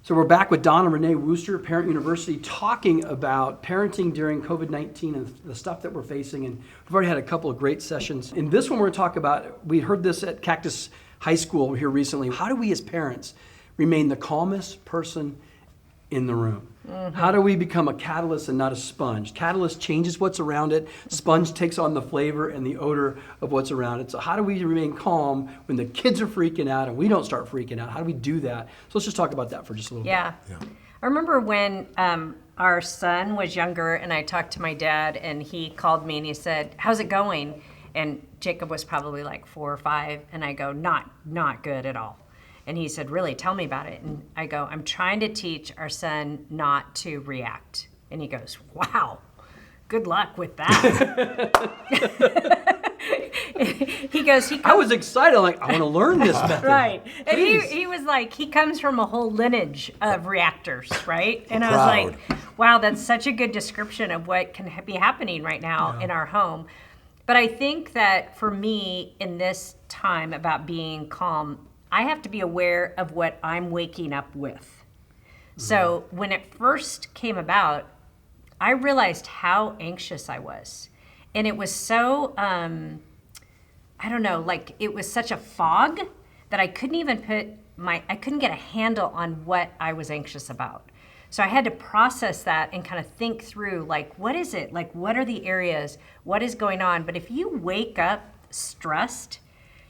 So we're back with Don and Renee Wooster, Parent University, talking about parenting during COVID-19 and the stuff that we're facing. And we've already had a couple of great sessions. In this one, we're going to talk about, we heard this at Cactus High School here recently. How do we as parents remain the calmest person in the room? Mm-hmm. How do we become a catalyst and not a sponge? Catalyst changes what's around it. Sponge takes on the flavor and the odor of what's around it. So how do we remain calm when the kids are freaking out and we don't start freaking out? How do we do that? So let's just talk about that for just a little bit. Yeah. I remember when our son was younger and I talked to my dad and he called me and he said, "How's it going?" And Jacob was probably like 4 or 5 and I go, not good at all. And he said, "Really? Tell me about it." And I go, "I'm trying to teach our son not to react." And he goes, "Wow, good luck with that." I was excited. I'm like, I want to learn this method. Right. And he was like, he comes from a whole lineage of reactors, right? And I was like, wow, that's such a good description of what can be happening right now in our home. But I think that for me in this time about being calm, I have to be aware of what I'm waking up with. So when it first came about, I realized how anxious I was. And it was so, I don't know, like it was such a fog that I couldn't even I couldn't get a handle on what I was anxious about. So I had to process that and kind of think through, like, what is it? Like, what are the areas? What is going on? But if you wake up stressed,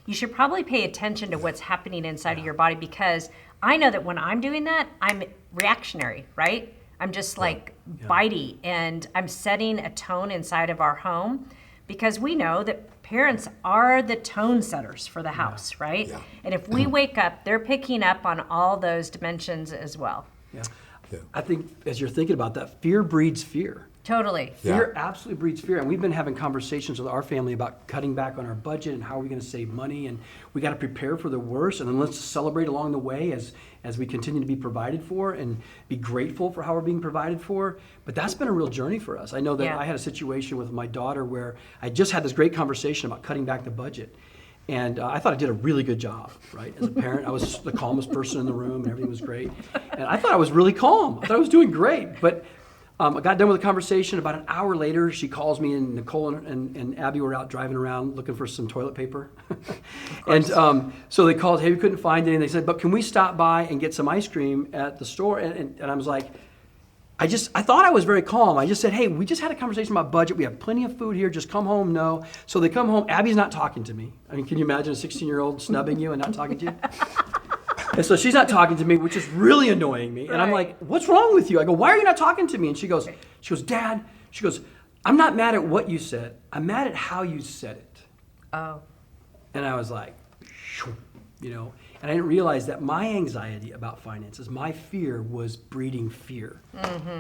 you should probably pay attention to what's happening inside of your body, because I know that when I'm doing that, I'm reactionary, right? I'm just like bitey, and I'm setting a tone inside of our home, because we know that parents are the tone setters for the house, right? Yeah. And if we wake up, they're picking up on all those dimensions as well. Yeah. I think as you're thinking about that, fear breeds fear. Totally. Fear absolutely breeds fear. And we've been having conversations with our family about cutting back on our budget and how are we going to save money. And we got to prepare for the worst. And then let's celebrate along the way as we continue to be provided for and be grateful for how we're being provided for. But that's been a real journey for us. I know that I had a situation with my daughter where I just had this great conversation about cutting back the budget. And I thought I did a really good job, right? As a parent, I was the calmest person in the room and everything was great. And I thought I was really calm. I thought I was doing great. But I got done with the conversation. About an hour later, she calls me, and Nicole and Abby were out driving around looking for some toilet paper. And so they called, hey, we couldn't find any. And they said, but can we stop by and get some ice cream at the store? And I was like, I thought I was very calm. I just said, hey, we just had a conversation about budget. We have plenty of food here. Just come home. No. So they come home. Abby's not talking to me. I mean, can you imagine a 16-year-old snubbing you and not talking to you? And so she's not talking to me, which is really annoying me. And I'm like, what's wrong with you? I go, why are you not talking to me? And she goes, Dad, I'm not mad at what you said. I'm mad at how you said it. Oh. And I was like, and I didn't realize that my anxiety about finances, my fear was breeding fear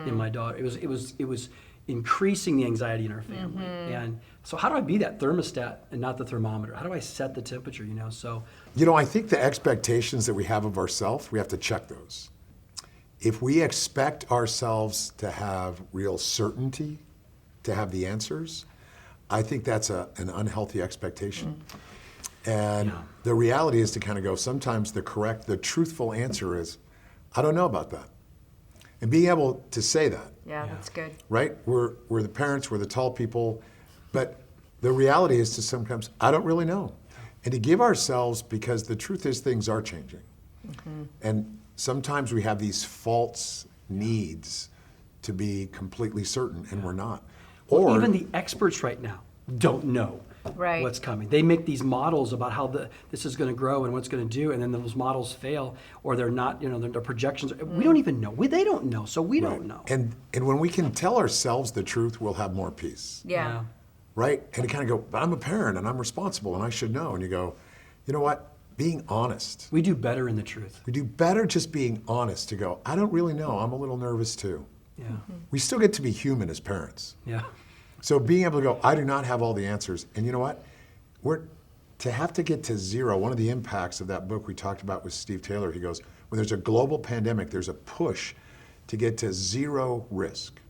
in my daughter. It was increasing the anxiety in our family. And so how do I be that thermostat and not the thermometer? How do I set the temperature, So I think the expectations that we have of ourselves, we have to check those. If we expect ourselves to have real certainty, to have the answers, I think that's an unhealthy expectation. And the reality is to kind of go, sometimes the truthful answer is, I don't know about that. And being able to say that. Yeah, that's good. Right? We're the parents, we're the tall people, but the reality is to sometimes, I don't really know. And to give ourselves, because the truth is things are changing. And sometimes we have these false needs to be completely certain, and we're not. Or even the experts right now don't know what's coming. They make these models about how this is going to grow and what's going to do, and then those models fail, or they're not, their projections. We don't even know. They don't know, so we don't know. And when we can tell ourselves the truth, we'll have more peace. Yeah. Right? And you kind of go, but I'm a parent and I'm responsible and I should know. And you go, you know what? Being honest. We do better in the truth. We do better just being honest to go, I don't really know. I'm a little nervous too. Yeah. We still get to be human as parents. Yeah. So being able to go, I do not have all the answers. And you know what? To have to get to zero, one of the impacts of that book we talked about with Steve Taylor, he goes, when there's a global pandemic, there's a push to get to zero risk.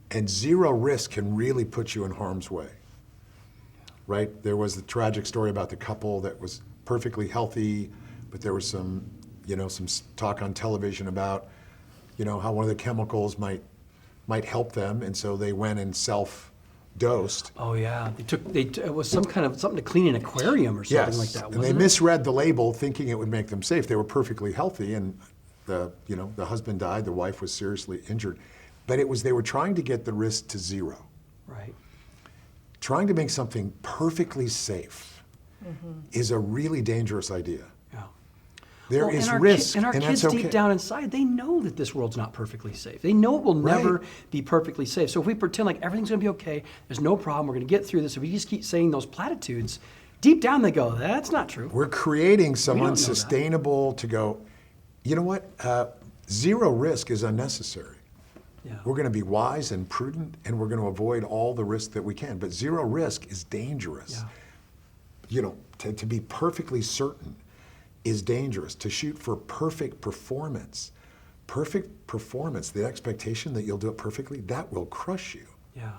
And zero risk can really put you in harm's way, right? There was the tragic story about the couple that was perfectly healthy, but there was some some talk on television about, how one of the chemicals might help them, and so they went and self-dosed. Oh yeah, it was something to clean an aquarium or something like that. And they misread the label, thinking it would make them safe. They were perfectly healthy, and the husband died. The wife was seriously injured, but they were trying to get the risk to zero. Right. Trying to make something perfectly safe is a really dangerous idea. Yeah. There is risk, and our and kids that's okay. deep down inside, they know that this world's not perfectly safe. They know it will never be perfectly safe. So if we pretend like everything's going to be okay, there's no problem, we're going to get through this, if we just keep saying those platitudes, deep down they go, that's not true. We're creating some We don't know unsustainable to go, you know what? Zero risk is unnecessary. Yeah. We're going to be wise and prudent, and we're going to avoid all the risk that we can. But zero risk is dangerous. Yeah. To be perfectly certain is dangerous. To shoot for perfect performance, the expectation that you'll do it perfectly, that will crush you. Yeah.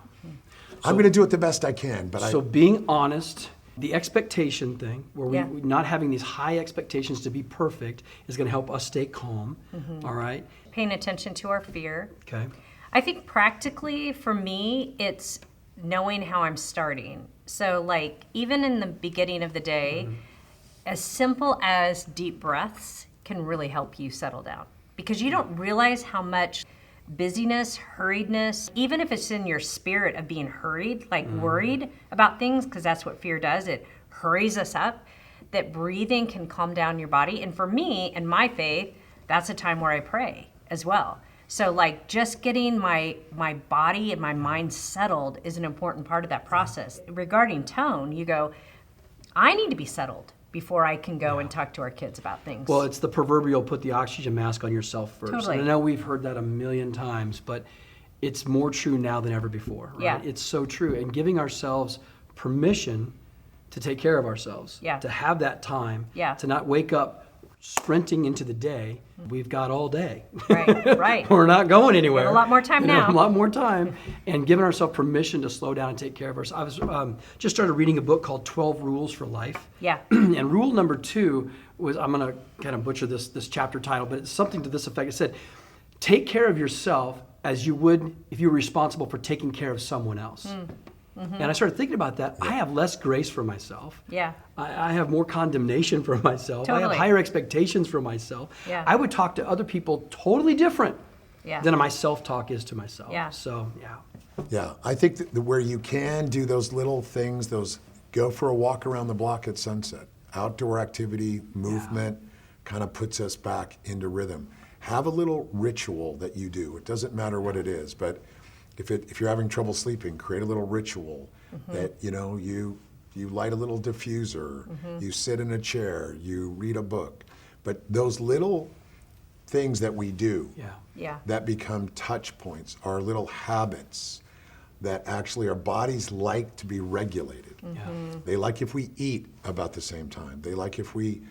I'm going to do it the best I can, but So being honest, the expectation thing, where Yeah. we not having these high expectations to be perfect, is going to help us stay calm. All right. Paying attention to our fear. Okay. I think practically for me, it's knowing how I'm starting. So like even in the beginning of the day, as simple as deep breaths can really help you settle down, because you don't realize how much busyness, hurriedness, even if it's in your spirit of being hurried, like worried about things, because that's what fear does, it hurries us up, that breathing can calm down your body. And for me and my faith, that's a time where I pray as well. So like just getting my body and my mind settled is an important part of that process. Regarding tone, you go, I need to be settled before I can go and talk to our kids about things. Well, it's the proverbial put the oxygen mask on yourself first. Totally. And I know we've heard that a million times, but it's more true now than ever before. Right? Yeah. It's so true. And giving ourselves permission to take care of ourselves, Yeah. to have that time, Yeah. to not wake up sprinting into the day. We've got all day. Right. We're not going anywhere. We have a lot more time now. A lot more time, and giving ourselves permission to slow down and take care of ourselves. I was just started reading a book called 12 Rules for Life. Yeah. And rule number 2 was, I'm going to kind of butcher this chapter title, but it's something to this effect. It said, take care of yourself as you would if you were responsible for taking care of someone else. And I started thinking about that. I have less grace for myself. Yeah. I have more condemnation for myself. I Totally. have higher expectations for myself. Yeah. I would talk to other people totally different Yeah. than my self-talk is to myself. Yeah. So, yeah. Yeah, I think that where you can do those little things, go for a walk around the block at sunset, outdoor activity, movement, kind of puts us back into rhythm. Have a little ritual that you do. It doesn't matter what it is, but if you're having trouble sleeping, create a little ritual that, you light a little diffuser, you sit in a chair, you read a book. But those little things that we do Yeah. that become touch points are little habits that actually our bodies like to be regulated. They like if we eat about the same time. They like if we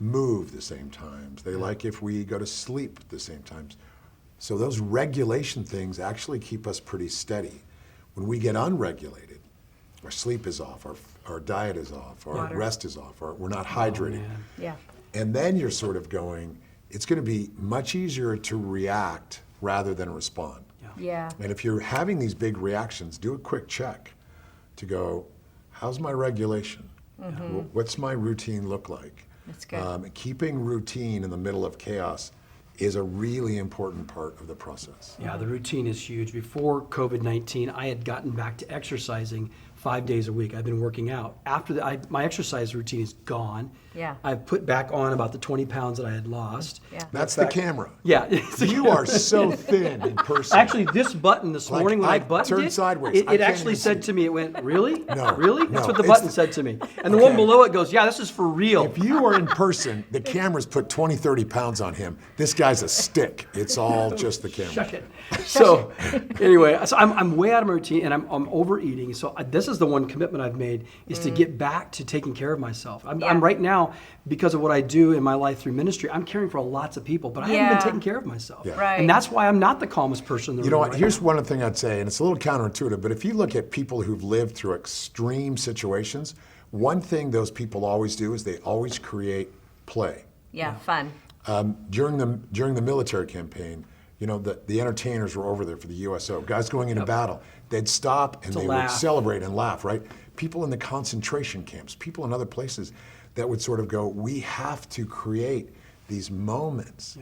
move the same times. They like if we go to sleep at the same times. So those regulation things actually keep us pretty steady. When we get unregulated, our sleep is off, our diet is off, our Water. rest is off, we're not hydrated. Yeah. And then you're sort of going, it's going to be much easier to react rather than respond. Yeah. And if you're having these big reactions, do a quick check to go, how's my regulation? What's my routine look like? That's good. Keeping routine in the middle of chaos is a really important part of the process. Yeah, the routine is huge. Before COVID-19, I had gotten back to exercising 5 days a week. I've been working out. After that, my exercise routine is gone. Yeah. I've put back on about the 20 pounds that I had lost. Yeah. That's the camera. Yeah. You are so thin in person. Actually, this button this Like, morning when I I buttoned turned it, sideways. I it can't actually even said see. to me, it went, really? No, Really? That's no, what the it's- button said to me. And the one below it goes, yeah, this is for real. If you are in person, the camera's put 20, 30 pounds on him. This guy's a stick. It's all just the camera. Shush it. So anyway, so I'm way out of my routine and I'm overeating. So this is the one commitment I've made is to get back to taking care of myself. I'm right now, because of what I do in my life through ministry, I'm caring for lots of people, but I haven't been taking care of myself. Yeah. Right. And that's why I'm not the calmest person in the room. You know what? right Here's now. one thing I'd say, and it's a little counterintuitive, but if you look at people who've lived through extreme situations, one thing those people always do is they always create play. Yeah. Fun. During the military campaign, the entertainers were over there for the USO. Guys going into battle, they'd stop and they would laugh. celebrate and laugh, right? People in the concentration camps, people in other places that would sort of go, we have to create these moments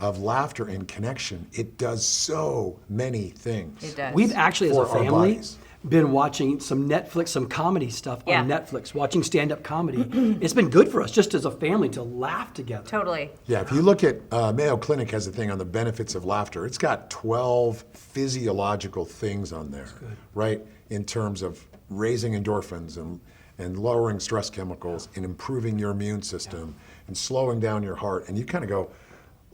of laughter and connection. It does so many things. It does. We've actually, as a For our family, bodies. been watching some Netflix, some comedy stuff Yeah. on Netflix, watching stand-up comedy. It's been good for us, just as a family, to laugh together. Totally. Yeah, if you look at Mayo Clinic has a thing on the benefits of laughter. It's got 12 physiological things on there, right? In terms of raising endorphins and lowering stress chemicals and improving your immune system and slowing down your heart. And you kind of go,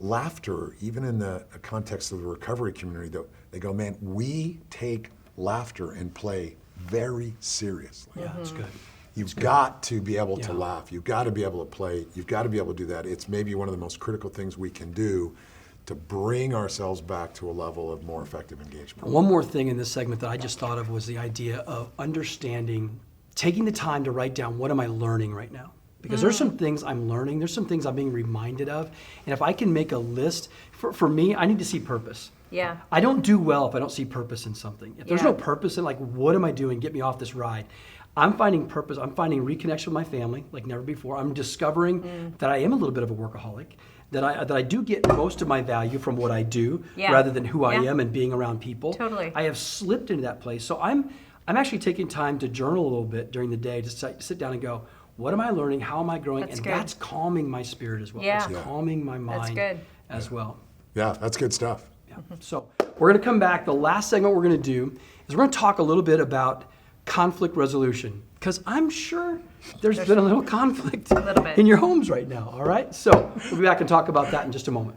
laughter, even in the context of the recovery community, they go, man, we take laughter and play very seriously. Yeah, that's good. You've got to be able to Yeah. laugh. You've got to be able to play. You've got to be able to do that. It's maybe one of the most critical things we can do to bring ourselves back to a level of more effective engagement. One more thing in this segment that I just thought of was the idea of understanding, taking the time to write down, what am I learning right now? Because there's some things I'm learning, there's some things I'm being reminded of, and if I can make a list, for me, I need to see purpose. Yeah. I don't do well if I don't see purpose in something. If there's Yeah. no purpose in, like, what am I doing? Get me off this ride. I'm finding purpose. I'm finding reconnection with my family like never before. I'm discovering that I am a little bit of a workaholic, that I do get most of my value from what I do Yeah. rather than who I Yeah. am and being around people. Totally. I have slipped into that place. So I'm actually taking time to journal a little bit during the day, to sit down and go, what am I learning? How am I growing? That's and good. that's calming my spirit as well. Yeah. It's Yeah. calming my mind good. as well. Yeah, that's good stuff. Yeah. So we're going to come back. The last segment we're going to do is we're going to talk a little bit about conflict resolution, because I'm sure there's been a little conflict little bit. in your homes right now. All right. So we'll be back and talk about that in just a moment.